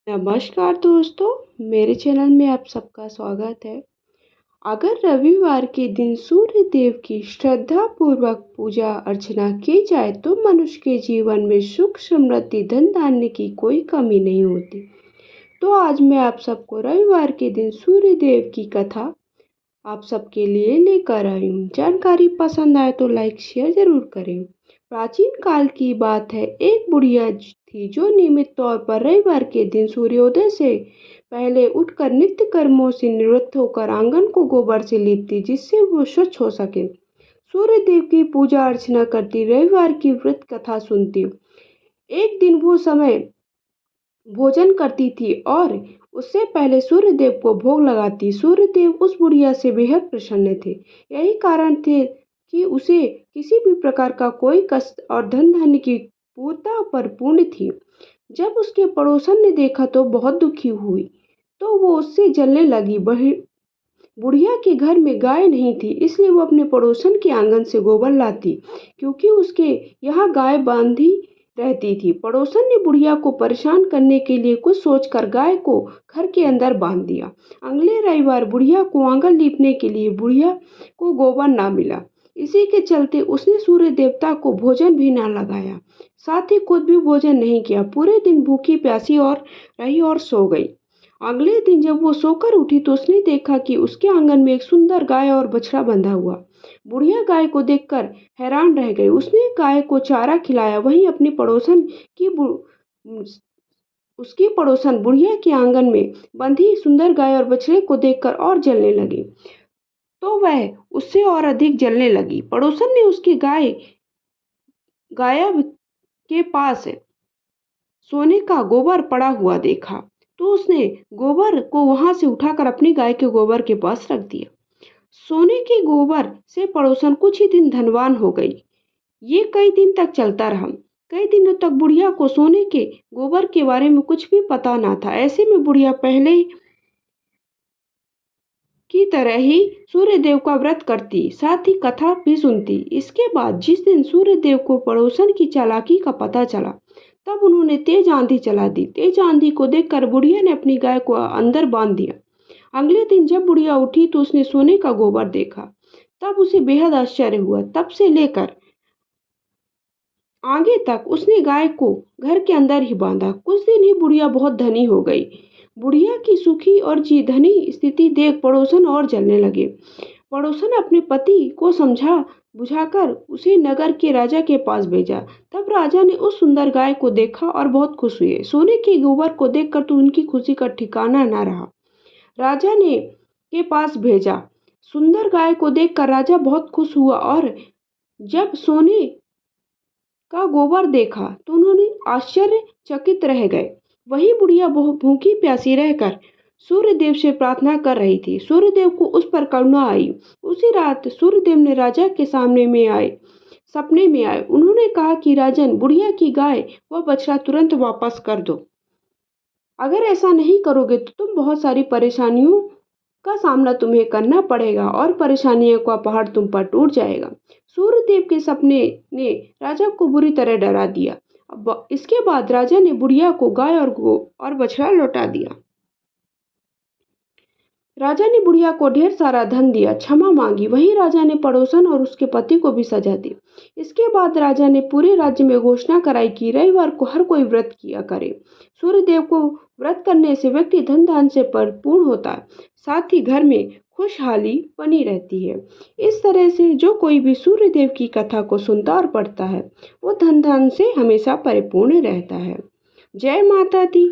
नमस्कार दोस्तों, मेरे चैनल में आप सबका स्वागत है। अगर रविवार के दिन सूर्य देव की श्रद्धापूर्वक पूजा अर्चना की जाए तो मनुष्य के जीवन में सुख समृद्धि धन धान्य की कोई कमी नहीं होती। तो आज मैं आप सबको रविवार के दिन सूर्य देव की कथा आप सबके लिए लेकर आई हूँ। जानकारी पसंद आए तो लाइक शेयर जरूर करें। प्राचीन काल की बात है, एक बुढ़िया थी जो नियमित तौर पर रविवार के दिन सूर्योदय से पहले उठकर नित्य कर्मों से निवृत्त होकर आंगन को गोबर से लीपती जिससे वो स्वच्छ हो सके। सूर्य देव की पूजा अर्चना करती, रविवार की व्रत कथा सुनती। एक दिन वो समय भोजन करती थी और उससे पहले सूर्य देव को भोग लगाती। सूर्य देव उस बुढ़िया से बेहद प्रसन्न थे। यही कारण थे कि उसे किसी भी प्रकार का कोई कष्ट और धन धान्य की पूर्णता पर पूर्ण थी। जब उसके पड़ोसन ने देखा तो बहुत दुखी हुई, तो वो उससे जलने लगी। बुढ़िया के घर में गाय नहीं थी, इसलिए वो अपने पड़ोसन के आंगन से गोबर लाती, क्योंकि उसके यहाँ गाय बांधी रहती थी। पड़ोसन ने बुढ़िया को परेशान करने के लिए कुछ सोचकर गाय को घर के अंदर बांध दिया। अगले रविवार बुढ़िया को आंगन लीपने के लिए बुढ़िया को गोबर ना मिला। इसी के चलते उसने सूर्य देवता को भोजन भी ना लगाया, साथ ही खुद भी भोजन नहीं किया। पूरे दिन भूखी प्यासी और रही और सो गई। अगले दिन जब वो सोकर उठी तो उसने देखा कि उसके आंगन में एक सुंदर गाय और बछड़ा बंधा हुआ। बुढ़िया गाय को देखकर हैरान रह गई। उसने गाय को चारा खिलाया। वहीं अपनी पड़ोसन की उसकी पड़ोसन बुढ़िया के आंगन में बंधी सुंदर गाय और बछड़े को देखकर और जलने लगी, तो वह उससे और अधिक जलने लगी। पड़ोसन ने उसकी गाय के पास सोने का गोबर पड़ा हुआ देखा, तो उसने गोबर को वहां से उठाकर अपनी गाय के गोबर के पास रख दिया। सोने के गोबर से पड़ोसन कुछ ही दिन धनवान हो गई। ये कई दिन तक चलता रहा। कई दिनों तक बुढ़िया को सोने के गोबर के बारे में कुछ भी पता ना था। ऐसे में बुढ़िया पहले की तरह ही सूर्य देव का व्रत करती, साथ ही कथा भी सुनती। इसके बाद जिस दिन सूर्य देव को पड़ोसन की चालाकी का पता चला, तब उन्होंने तेज आंधी चला दी। तेज आंधी को देखकर बुढ़िया ने अपनी गाय को अंदर बांध दिया। अगले दिन जब बुढ़िया उठी तो उसने सोने का गोबर देखा, तब उसे बेहद आश्चर्य हुआ। तब से लेकर आगे तक उसने गाय को घर के अंदर ही बांधा। कुछ दिन ही बुढ़िया बहुत धनी हो गई। बुढ़िया की सुखी और धनी स्थिति देख पड़ोसन और जलने लगे। पड़ोसन अपने पति को समझा बुझाकर उसे नगर के राजा के पास भेजा। तब राजा ने उस सुंदर गाय को देखा और बहुत खुश हुए। सोने के गोबर को देखकर तो उनकी खुशी का ठिकाना न रहा। राजा ने के पास भेजा। सुंदर गाय को देखकर राजा बहुत खुश हुआ और जब सोने का गोबर देखा तो उन्होंने आश्चर्यचकित रह गए। वही बुढ़िया बहुत भूखी प्यासी रहकर सूर्य देव से प्रार्थना कर रही थी। सूर्य देव को उस पर करुणा आई। उसी रात सूर्य देव ने राजा के सपने में आए। उन्होंने कहा कि राजन, बुढ़िया की गाय व बछड़ा तुरंत वापस कर दो। अगर ऐसा नहीं करोगे तो तुम बहुत सारी परेशानियों का सामना तुम्हें करना पड़ेगा और परेशानियों का पहाड़ तुम पर टूट जाएगा। सूर्य देव के सपने ने राजा को बुरी तरह डरा दिया। इसके बाद राजा ने बुढ़िया को गाय और बछड़ा लौटा दिया। राजा ने बुढ़िया को ढेर सारा धन दिया, क्षमा मांगी। वहीं राजा ने पड़ोसन और उसके पति को भी सजा दी। इसके बाद राजा ने पूरे राज्य में घोषणा कराई कि रविवार को हर कोई व्रत किया करे। सूर्य देव को व्रत करने से व्यक्ति धन धान से परिपूर्ण होता है, साथ ही घर में खुशहाली बनी रहती है। इस तरह से जो कोई भी सूर्य देव की कथा को सुनता और पढ़ता है, वो धन धान से हमेशा परिपूर्ण रहता है। जय माता दी।